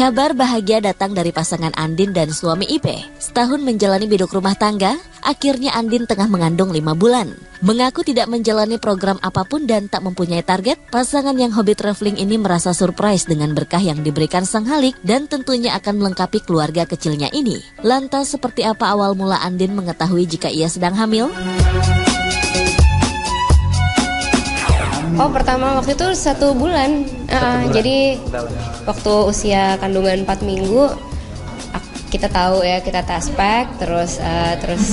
Kabar bahagia datang dari pasangan Andin dan suami Ipe. Setahun menjalani biduk rumah tangga, akhirnya Andin tengah mengandung 5 bulan. Mengaku tidak menjalani program apapun dan tak mempunyai target, pasangan yang hobi traveling ini merasa surprise dengan berkah yang diberikan sang halik dan tentunya akan melengkapi keluarga kecilnya ini. Lantas seperti apa awal mula Andin mengetahui jika ia sedang hamil? Oh, pertama waktu itu 1 bulan. Jadi waktu usia kandungan 4 minggu kita tahu ya, kita tes pack, terus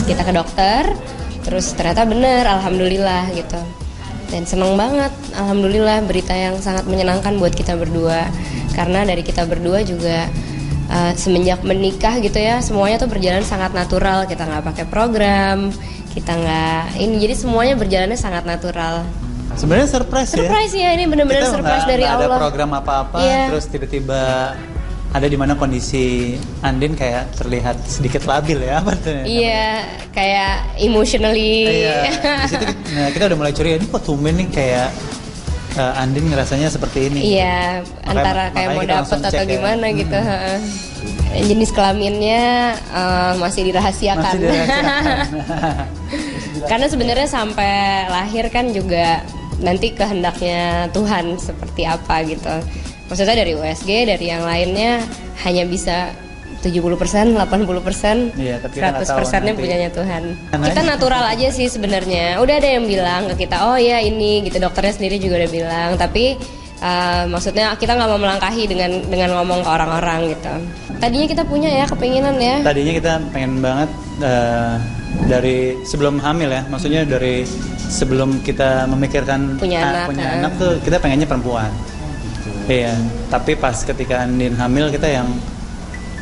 kita ke dokter, terus ternyata bener, alhamdulillah gitu. Dan seneng banget, alhamdulillah, berita yang sangat menyenangkan buat kita berdua. Karena dari kita berdua juga semenjak menikah gitu ya, semuanya tuh berjalan sangat natural. Kita nggak pakai program, kita nggak ini, jadi semuanya berjalannya sangat natural. Sebenarnya surprise ya, ini benar-benar surprise dari Allah. Ada program apa-apa, terus tiba-tiba ada di mana kondisi Andin kayak terlihat sedikit labil ya, apa tuh? Iya, kayak emotionally. Iya. Di situ kita udah mulai curiga, ini kok tumben nih kayak Andin ngerasanya seperti ini. Iya, antara kayak mau dapet atau gimana gitu. Jenis kelaminnya masih dirahasiakan. Karena sebenarnya sampai lahir kan juga nanti kehendaknya Tuhan seperti apa gitu. Maksudnya dari USG, dari yang lainnya hanya bisa 70%, 80%, iya, tapi 100%-nya punyanya Tuhan. Kita natural aja sih sebenarnya. Udah ada yang bilang ke kita, oh ya ini gitu, dokternya sendiri juga udah bilang. Tapi maksudnya kita nggak mau melangkahi dengan ngomong ke orang-orang gitu. Tadinya kita punya ya kepinginan ya. Tadinya kita pengen banget dari sebelum hamil ya, maksudnya dari sebelum kita memikirkan punya anak tuh kita pengennya perempuan. Iya, tapi pas ketika Andin hamil kita yang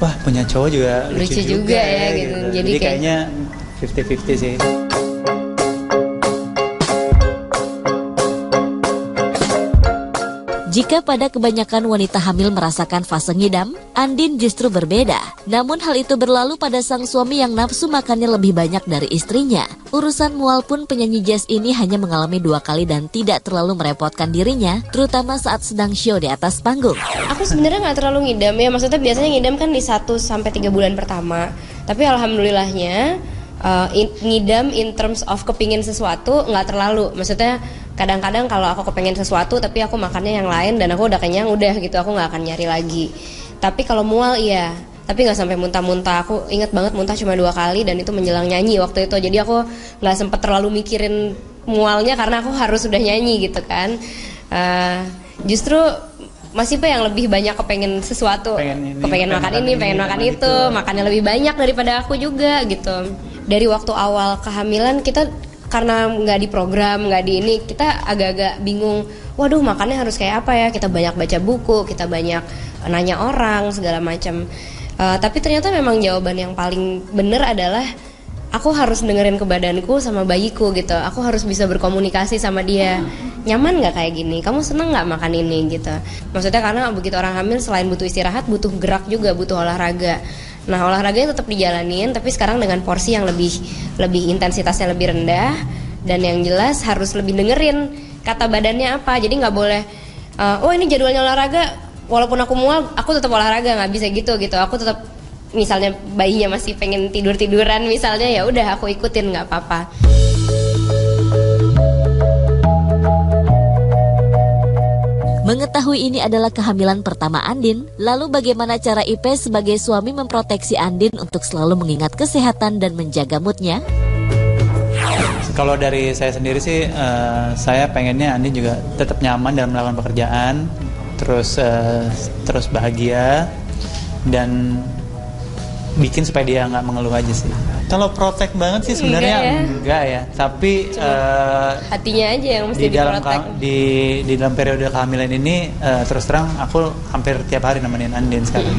wah punya cowok juga lucu juga ya gitu. Jadi kayaknya 50-50 sih. Jika pada kebanyakan wanita hamil merasakan fase ngidam, Andin justru berbeda. Namun hal itu berlalu pada sang suami yang nafsu makannya lebih banyak dari istrinya. Urusan mual pun penyanyi jazz ini hanya mengalami 2 kali dan tidak terlalu merepotkan dirinya, terutama saat sedang show di atas panggung. Aku sebenarnya nggak terlalu ngidam ya, maksudnya biasanya ngidam kan di 1-3 bulan pertama. Tapi alhamdulillahnya ngidam in terms of kepingin sesuatu nggak terlalu. Maksudnya kadang-kadang kalau aku kepengen sesuatu tapi aku makannya yang lain dan aku udah kenyang udah gitu, aku nggak akan nyari lagi. Tapi kalau mual iya, tapi nggak sampai muntah-muntah. Aku ingat banget muntah cuma 2 kali dan itu menjelang nyanyi waktu itu. Jadi aku nggak sempet terlalu mikirin mualnya karena aku harus udah nyanyi gitu kan. Justru Mas Ipe yang lebih banyak kepengen sesuatu, kepengen makan ini, pengen makan itu, makannya lebih banyak daripada aku juga gitu. Dari waktu awal kehamilan kita karena nggak di program, nggak di ini, kita agak-agak bingung. Waduh, makannya harus kayak apa ya? Kita banyak baca buku, kita banyak nanya orang segala macam. Tapi ternyata memang jawaban yang paling bener adalah aku harus dengerin ke badanku sama bayiku gitu. Aku harus bisa berkomunikasi sama dia. Nyaman nggak kayak gini? Kamu seneng nggak makan ini gitu? Maksudnya karena begitu orang hamil selain butuh istirahat, butuh gerak juga, butuh olahraga. Nah, olahraganya tetap dijalanin, tapi sekarang dengan porsi yang lebih intensitasnya lebih rendah, dan yang jelas harus lebih dengerin kata badannya apa. Jadi nggak boleh, oh ini jadwalnya olahraga, walaupun aku mual, aku tetap olahraga, nggak bisa gitu. Aku tetap, misalnya bayinya masih pengen tiduran misalnya, ya udah aku ikutin, nggak apa-apa. Mengetahui ini adalah kehamilan pertama Andin, lalu bagaimana cara Ipe sebagai suami memproteksi Andin untuk selalu mengingat kesehatan dan menjaga moodnya? Kalau dari saya sendiri sih, saya pengennya Andin juga tetap nyaman dalam melakukan pekerjaan, terus bahagia, dan bikin supaya dia nggak mengeluh aja sih. Kalau protek banget sih sebenarnya enggak ya. Tapi hatinya aja yang mesti diprotek. Di dalam periode kehamilan ini terus terang aku hampir tiap hari nemenin Andin sekarang.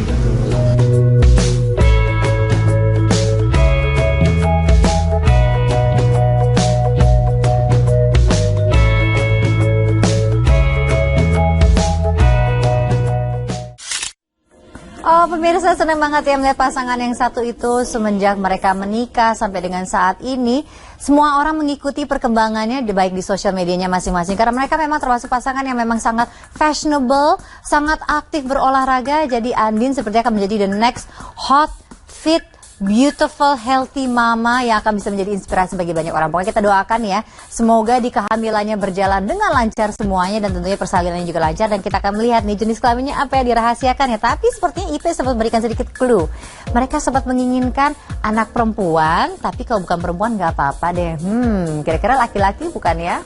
Pemirsa Pemirsa, senang banget ya melihat pasangan yang satu itu semenjak mereka menikah sampai dengan saat ini. Semua orang mengikuti perkembangannya baik di sosial medianya masing-masing. Karena mereka memang termasuk pasangan yang memang sangat fashionable, sangat aktif berolahraga. Jadi Andin sepertinya akan menjadi the next hot, fit, beautiful, healthy mama yang akan bisa menjadi inspirasi bagi banyak orang. Pokoknya kita doakan ya, semoga di kehamilannya berjalan dengan lancar semuanya dan tentunya persalinannya juga lancar. Dan kita akan melihat nih jenis kelaminnya apa yang dirahasiakan ya. Tapi sepertinya IP sempat memberikan sedikit clue. Mereka sempat menginginkan anak perempuan, tapi kalau bukan perempuan nggak apa-apa deh. Kira-kira laki-laki bukan ya?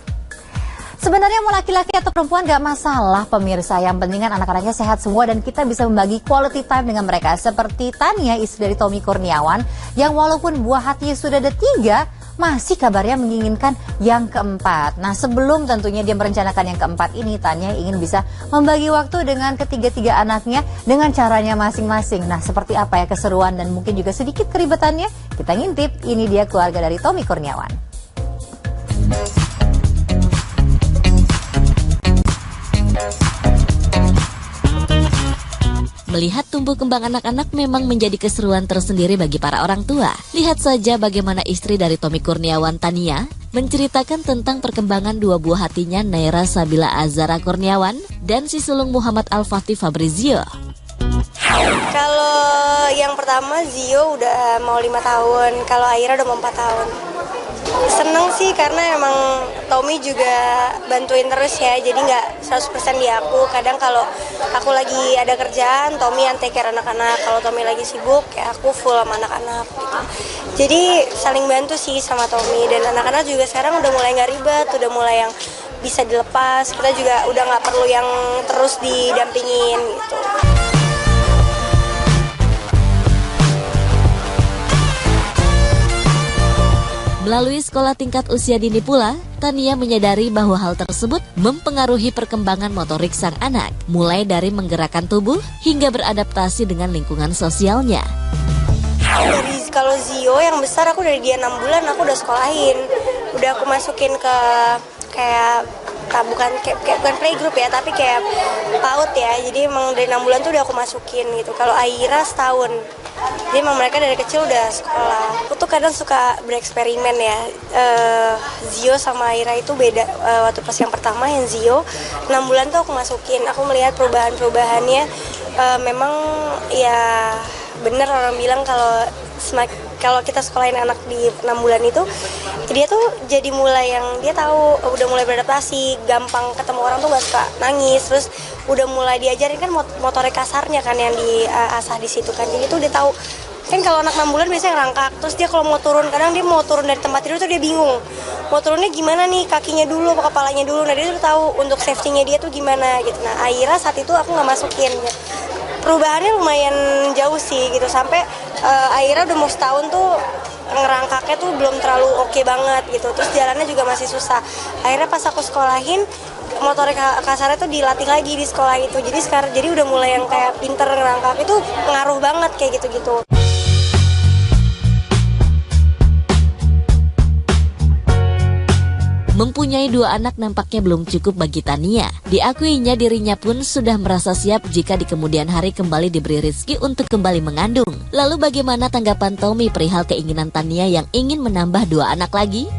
Sebenarnya mau laki-laki atau perempuan gak masalah pemirsa, yang penting kan anak-anaknya sehat semua dan kita bisa membagi quality time dengan mereka. Seperti Tania, istri dari Tommy Kurniawan, yang walaupun buah hatinya sudah ada 3, masih kabarnya menginginkan yang keempat. Nah sebelum tentunya dia merencanakan yang keempat ini, Tania ingin bisa membagi waktu dengan ketiga-tiga anaknya dengan caranya masing-masing. Nah seperti apa ya keseruan dan mungkin juga sedikit keribetannya? Kita ngintip, ini dia keluarga dari Tommy Kurniawan. Melihat tumbuh kembang anak-anak memang menjadi keseruan tersendiri bagi para orang tua. Lihat saja bagaimana istri dari Tommy Kurniawan, Tania, menceritakan tentang perkembangan dua buah hatinya, Naira Sabila Azara Kurniawan dan si sulung Muhammad Al-Fatih Fabrizio. Kalau yang pertama Zio udah mau 5 tahun, kalau Aira udah mau 4 tahun. Seneng sih karena emang Tommy juga bantuin terus ya, jadi nggak 100% di aku. Kadang kalau aku lagi ada kerjaan, Tommy yang take care anak-anak. Kalau Tommy lagi sibuk, ya aku full sama anak-anak gitu. Jadi saling bantu sih sama Tommy, dan anak-anak juga sekarang udah mulai nggak ribet, udah mulai yang bisa dilepas. Kita juga udah nggak perlu yang terus didampingin gitu. Melalui sekolah tingkat usia dini pula, Tania menyadari bahwa hal tersebut mempengaruhi perkembangan motorik sang anak, mulai dari menggerakkan tubuh hingga beradaptasi dengan lingkungan sosialnya. Kalau Zio yang besar, aku dari dia 6 bulan aku udah sekolahin, udah aku masukin ke kayak bukan playgroup ya, tapi kayak PAUD ya. Jadi emang dari 6 bulan tuh udah aku masukin gitu. Kalau Aira setahun. Jadi emang mereka dari kecil udah sekolah. Aku tuh kadang suka bereksperimen ya. Zio sama Aira itu beda. Waktu pas yang pertama yang Zio 6 bulan tuh aku masukin. Aku melihat perubahan-perubahannya. Memang ya bener orang bilang kalau kita sekolahin anak di 6 bulan itu, dia tuh jadi mulai yang dia tahu, udah mulai beradaptasi, gampang ketemu orang tuh gak suka nangis, terus udah mulai diajarin kan motorik kasarnya kan yang diasah di situ kan, jadi tuh dia tahu. Kan kalau anak 6 bulan biasanya ngerangkak, terus dia kalau mau turun, kadang dia mau turun dari tempat tidur tuh dia bingung, mau turunnya gimana nih, kakinya dulu apa kepalanya dulu. Nah dia tuh tahu untuk safety-nya dia tuh gimana gitu. Nah Aira saat itu aku gak masukin. Perubahannya lumayan jauh sih gitu, sampai Aira udah mau setahun tuh ngerangkaknya tuh belum terlalu oke banget gitu, terus jalannya juga masih susah. Akhirnya pas aku sekolahin, motorik kasarnya tuh dilatih lagi di sekolah itu, jadi udah mulai yang kayak pinter ngerangkak. Itu pengaruh banget kayak gitu-gitu. Mempunyai 2 anak nampaknya belum cukup bagi Tania. Diakuinya dirinya pun sudah merasa siap jika di kemudian hari kembali diberi rezeki untuk kembali mengandung. Lalu bagaimana tanggapan Tommy perihal keinginan Tania yang ingin menambah 2 anak lagi?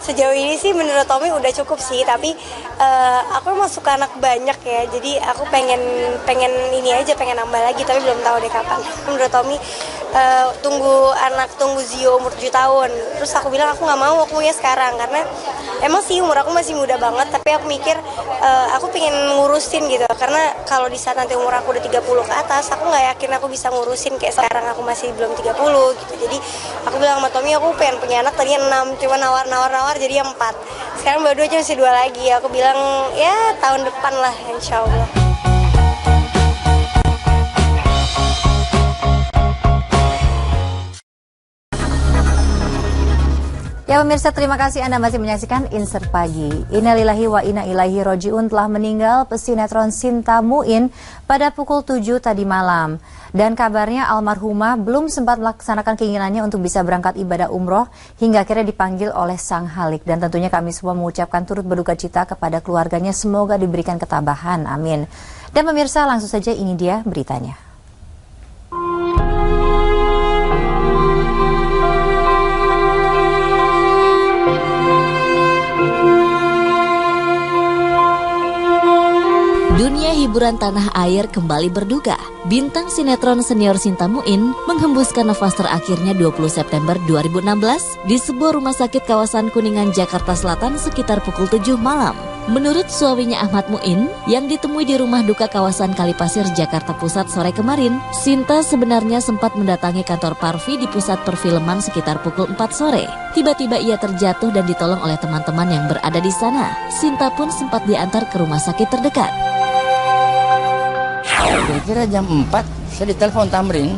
Sejauh ini sih menurut Tommy udah cukup sih, tapi aku emang suka anak banyak ya, jadi aku pengen ini aja, pengen nambah lagi, tapi belum tahu deh kapan. Menurut Tommy tunggu Zio umur 7 tahun. Terus aku bilang aku nggak mau, aku punya sekarang, karena emang sih umur aku masih muda banget, tapi aku mikir aku pengen ngurusin gitu, karena kalau di saat nanti umur aku udah 30 ke atas, aku nggak yakin aku bisa ngurusin kayak sekarang aku masih belum 30 gitu. Jadi aku bilang sama Tommy, aku pengen punya anak, tadinya 6, cuma nawar jadi 4. Sekarang baru 2 aja, masih 2 lagi. Aku bilang ya tahun depan lah insya Allah. Ya pemirsa, terima kasih Anda masih menyaksikan Insert Pagi. Innalillahi wa inna ilaihi roji'un, telah meninggal pesinetron Sinta Muin pada pukul 7 tadi malam. Dan kabarnya almarhumah belum sempat melaksanakan keinginannya untuk bisa berangkat ibadah umroh hingga akhirnya dipanggil oleh Sang Halik. Dan tentunya kami semua mengucapkan turut berduka cita kepada keluarganya, semoga diberikan ketabahan, amin. Dan pemirsa, langsung saja ini dia beritanya. hiburan tanah air kembali berduka. Bintang sinetron senior Sinta Muin menghembuskan nafas terakhirnya 20 September 2016 di sebuah rumah sakit kawasan Kuningan, Jakarta Selatan sekitar pukul 7 malam. Menurut suaminya Ahmad Muin yang ditemui di rumah duka kawasan Kalipasir, Jakarta Pusat sore kemarin, Sinta sebenarnya sempat mendatangi kantor Parvi di pusat perfilman sekitar pukul 4 sore. Tiba-tiba ia terjatuh dan ditolong oleh teman-teman yang berada di sana. Sinta pun sempat diantar ke rumah sakit terdekat. Kira-kira jam 4 saya ditelepon Tamrin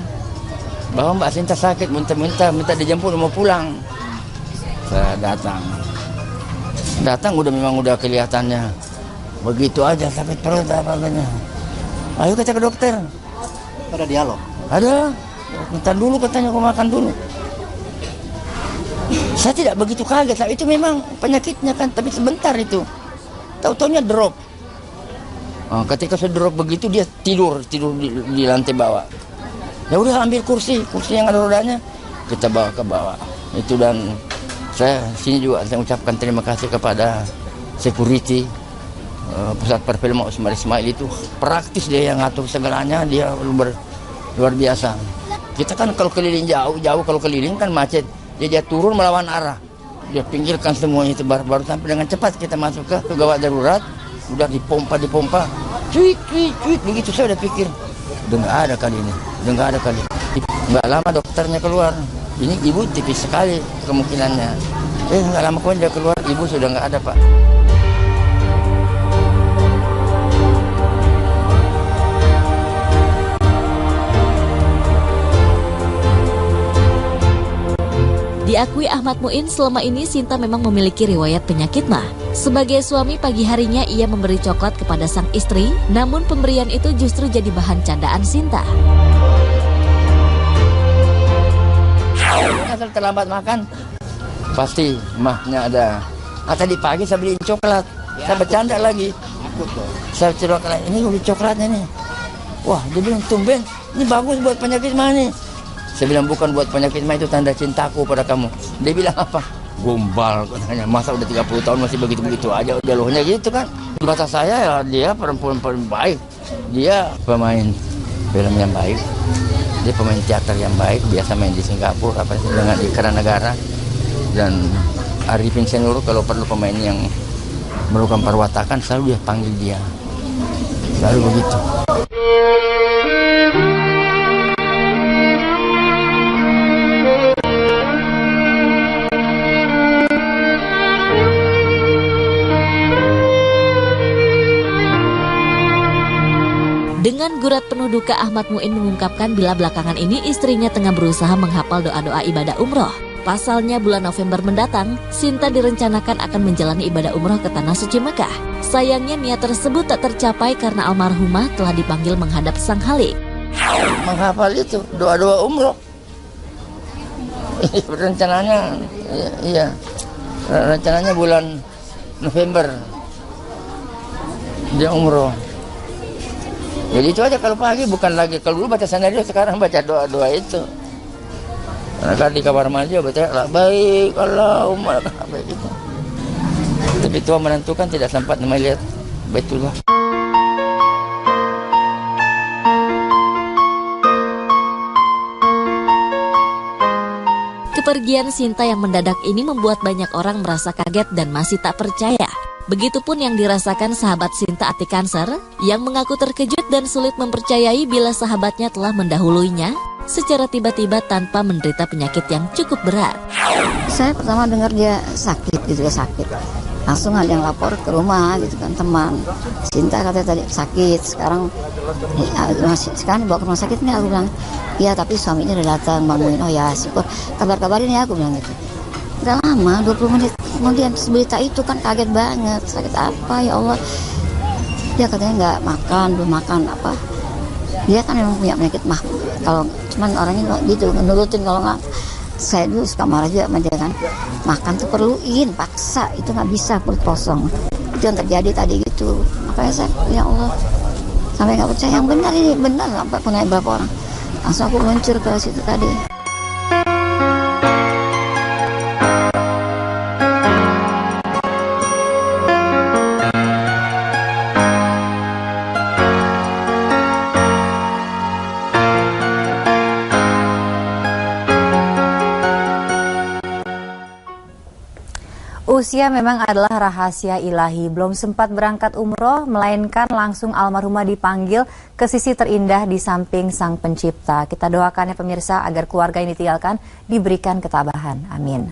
bahwa Mbak Sinta sakit, minta dijemput mau pulang. Saya datang memang udah kelihatannya begitu aja, sakit perut apa-apanya. Ayo kita ke dokter. Ada dialog? Ada. Minta dulu katanya, aku makan dulu. Saya tidak begitu kaget, itu memang penyakitnya kan, tapi sebentar itu. Tahu-taunya drop. Ketika saya drop begitu dia tidur di lantai bawah. Ya udah ambil kursi yang ada rodanya, kita bawa ke bawah. Itu dan saya ucapkan terima kasih kepada security pusat perfilman Usmar Ismail, itu praktis dia yang ngatur segalanya, dia luar biasa. Kita kan kalau keliling jauh kalau keliling kan macet, dia turun melawan arah, dia pinggirkan semuanya itu, baru sampai dengan cepat kita masuk ke gawat darurat, udah dipompa, cuit begitu. Saya udah pikir udah nggak ada kali ini, nggak lama dokternya keluar. Ini ibu tipis sekali kemungkinannya. Nggak lama kemudian dia keluar, ibu sudah nggak ada, Pak. Diakui Ahmad Muin, selama ini Sinta memang memiliki riwayat penyakit mah. Sebagai suami, pagi harinya ia memberi coklat kepada sang istri, namun pemberian itu justru jadi bahan candaan Sinta. Asal terlambat makan, pasti mahnya ada. Tadi pagi saya beliin coklat, saya bercanda lagi. Saya cerita, ini beli coklatnya nih. Wah, dia bilang tumben, ini bagus buat penyakit mah nih. Saya bilang bukan buat penyakit mah, itu tanda cintaku pada kamu. Dia bilang apa? Gombal katanya, masa udah 30 tahun masih begitu-begitu aja, udah lohnya gitu kan. Di mata saya ya dia perempuan paling baik, dia pemain film yang baik. Dia pemain teater yang baik, biasa main di Singapura dengan di Keranegara. Dan Arifin Senior kalau perlu pemain yang melakukan perwatakan selalu dia panggil dia. Selalu begitu. Dengan gurat penuh duka, Ahmad Muin mengungkapkan bila belakangan ini istrinya tengah berusaha menghafal doa-doa ibadah umroh. Pasalnya bulan November mendatang, Sinta direncanakan akan menjalani ibadah umroh ke Tanah Suci Mekah. Sayangnya niat tersebut tak tercapai karena almarhumah telah dipanggil menghadap Sang Khalik. Menghafal itu doa-doa umroh. Rencananya, iya, rencananya bulan November dia umroh. Jadi itu aja kalau pagi, bukan lagi kalau dulu baca sanario, sekarang baca doa-doa itu. Karena kan di kamar mandi baca baik Allahumma baik itu. Tapi Tuhan menentukan tidak sempat melihat Baitullah. Kepergian Sinta yang mendadak ini membuat banyak orang merasa kaget dan masih tak percaya. Begitupun yang dirasakan sahabat Sinta Ati Cancer yang mengaku terkejut dan sulit mempercayai bila sahabatnya telah mendahuluinya secara tiba-tiba tanpa menderita penyakit yang cukup berat. Saya pertama dengar dia sakit gitu ya, sakit. Langsung ada yang lapor ke rumah gitu kan, teman. Sinta katanya tadi sakit, sekarang dibawa ke rumah sakit nih, aku bilang. Iya, tapi suaminya udah datang, bangunin. Oh ya, syukur. Kabar-kabarin ya, aku bilang gitu. Udah lama, 20 menit kemudian berita itu kan kaget banget. Sakit apa ya Allah? Dia katanya nggak makan, belum makan apa. Dia kan memang punya penyakit mah. Kalau cuman orangnya gitu, nurutin kalau nggak. Saya dulu suka marah juga sama dia kan. Makan tuh perluin, paksa. Itu nggak bisa, perut kosong. Itu yang terjadi tadi gitu. Makanya saya, ya Allah. Sampai nggak percaya, yang benar ini, benar. Sampai punya berapa orang. Langsung aku meluncur ke situ tadi. usia memang adalah rahasia ilahi. Belum sempat berangkat umroh, melainkan langsung almarhumah dipanggil ke sisi terindah di samping Sang Pencipta. Kita doakan ya pemirsa agar keluarga yang ditinggalkan diberikan ketabahan. Amin.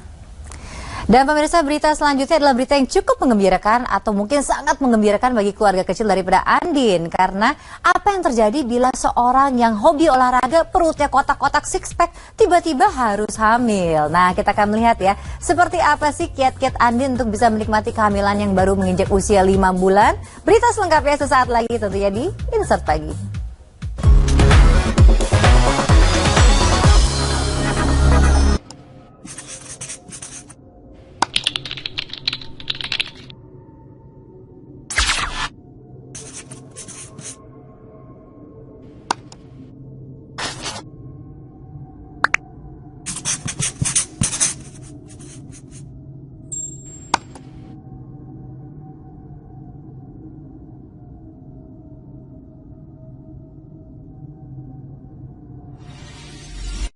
Dan pemirsa, berita selanjutnya adalah berita yang cukup menggembirakan atau mungkin sangat menggembirakan bagi keluarga kecil daripada Andin. Karena apa yang terjadi bila seorang yang hobi olahraga, perutnya kotak-kotak six pack, tiba-tiba harus hamil. Nah, kita akan melihat ya, seperti apa sih kiat-kiat Andin untuk bisa menikmati kehamilan yang baru menginjak usia 5 bulan. Berita selengkapnya sesaat lagi tentunya di Insert Pagi.